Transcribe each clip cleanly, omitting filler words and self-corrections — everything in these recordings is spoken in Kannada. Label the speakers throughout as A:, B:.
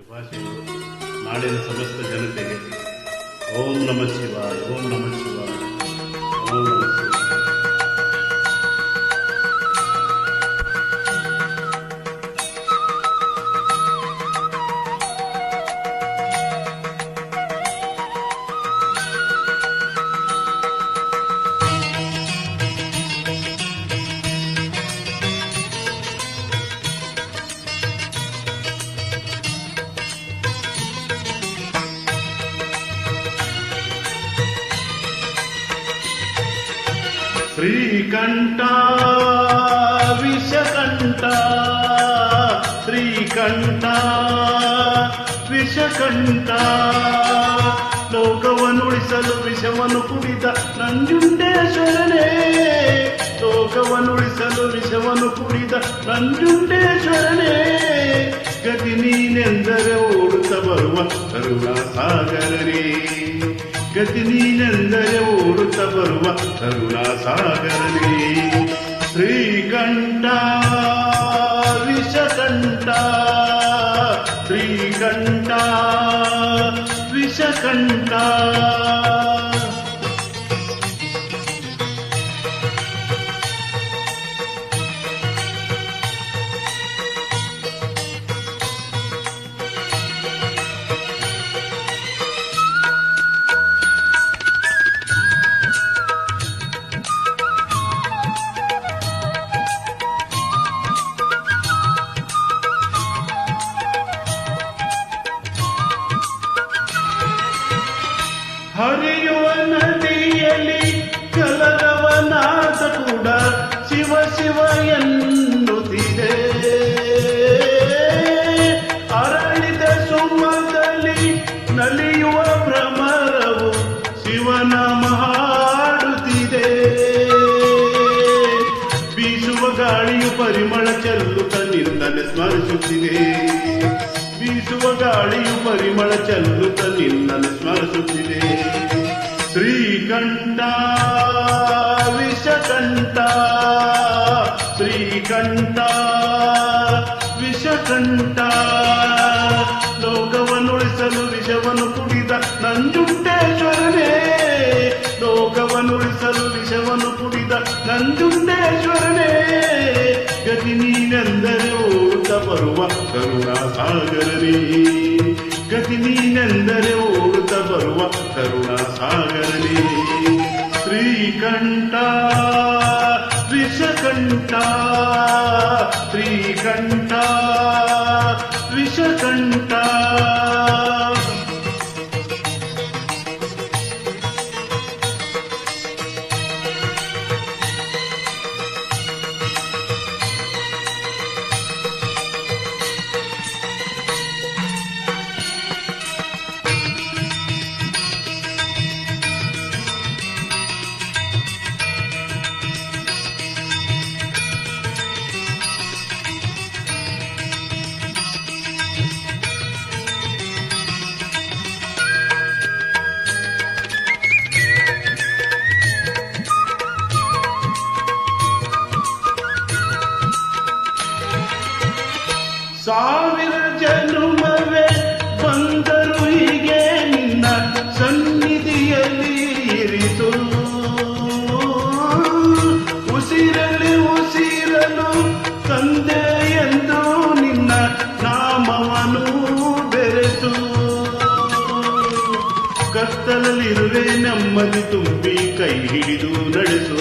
A: ಶುಭಾಶಯಗಳು ನಾಡಿನ ಸಮಸ್ತ ಜನತೆಗೆ. ಓಂ ನಮಃ ಶಿವಾಯ, ಓಂ ನಮಃ ಶಿವಾಯ, ಓಂ ನಮಃ ಶಿವಾಯ. ಶ್ರೀಕಂಠ ವಿಷಕಂಠ, ಶ್ರೀಕಂಠ ವಿಷಕಂಠ, ಲೋಕವನ್ನುಳಿಸಲು ವಿಷವನ್ನು ಕುಡಿದ ನಂಜುಂಡೇಶ್ವರನೇ, ಲೋಕವನ್ನುಳಿಸಲು ವಿಷವನ್ನು ಕುಡಿದ ನಂಜುಂಡೇಶ್ವರನೇ, ಗತಿ ನೀನೆಂದರೆ ಓಡುತ್ತ ಬರುವ ಕರುಣಾ ಸಾಗರನೇ, ಗತಿ ನೀನೆಂದರೆ ಓಡುತ್ತ ಬರುವ ಕರುಣಾ ಸಾಗರನೇ. ಶ್ರೀಕಂಠ ವಿಷಕಂಠ, ಶ್ರೀಕಂಠ ವಿಷಕಂಠ. ಹರಿಯುವ ನದಿಯಲ್ಲಿ ಕಲರವನಾದ ಕೂಡ ಶಿವ ಶಿವ ಎನ್ನುತ್ತಿದೆ, ಅರಳಿದ ಸುಮದಲ್ಲಿ ನಲಿಯುವ ಭ್ರಮರವು ಶಿವನ ಹಾಡುತ್ತಿದೆ, ಬೀಸುವ ಗಾಳಿಯು ಪರಿಮಳ ಚೆಲ್ಲುತ್ತ ನಿನ್ನನ್ನು ಸ್ಮರಿಸುತ್ತಿದೆ, ಬೀಸುವ ಗಾಳಿಯು ಪರಿಮಳ ಚೆಲ್ಲುತ್ತ ನಿನ್ನನ್ನು ಸ್ಮರಿಸುತ್ತಿದೆ. ಶ್ರೀಕಂಠ ವಿಷಕಂಠ, ಶ್ರೀಕಂಠ ವಿಷಕಂಠ, ಲೋಕವನ್ನುಳಿಸಲು ವಿಷವನ್ನು ಕುಡಿದ ನಂಜುಂಡೇಶ್ವರನೇ, ಲೋಕವನ್ನುಳಿಸಲು ವಿಷವನ್ನು ಕುಡಿದ ನಂಜುಂಡೇಶ್ವರನೇ, ಗತಿ ನೀನೆಂದರೆ ಓಡುತ್ತ ಬರುವ ಕರುಣಾ ಸಾಗರನೇ, ಗತಿ ನೀನೆಂದರೆ ಓಡುತ್ತ ಬರುವ ಕರುಣಾ ಸಾಗರನೇ. ಶ್ರೀಕಂಠ ವಿಷಕಂಠ, ಶ್ರೀಕಂಠ ವಿಷಕಂಠ. ಸಾವಿರ ಜನುಮವೇ ಬಂದರು ಹೀಗೆ ನಿನ್ನ ಸನ್ನಿಧಿಯಲ್ಲಿ ಇರಿತು, ಉಸಿರಲಿ ಉಸಿರಲು ತಂದೆ ಎಂದು ನಿನ್ನ ನಾಮವನ್ನು ಬೆರೆತು, ಕತ್ತಲಲ್ಲಿರುವೆ ನೆಮ್ಮದಿ ತುಂಬಿ ಕೈ ಹಿಡಿದು ನಡೆಸು,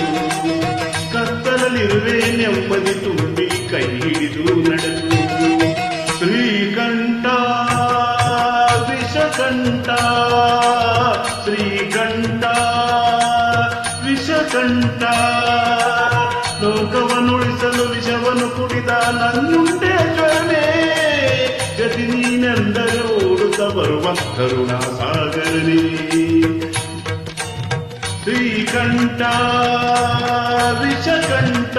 A: ಕತ್ತಲಲ್ಲಿರುವೆ ನೆಮ್ಮದಿ ತುಂಬಿ ಕೈ ಹಿಡಿದು ನಡೆಸು. ಶ್ರೀಕಂಠ ವಿಷಕಂಠ, ಶ್ರೀಕಂಠ ವಿಷಕಂಠ, ಲೋಕವನ್ನುಳಿಸಲು ವಿಷವನ್ನು ಕುಡಿದ ನಂಜುಂಡೇಶ್ವರನೇ, ಗತಿ ನೀನೆಂದರೆ ಓಡುತ್ತ ಬರುವ ಕರುಣಾ ಸಾಗರನೇ. ಶ್ರೀಕಂಠ ವಿಷಕಂಠ.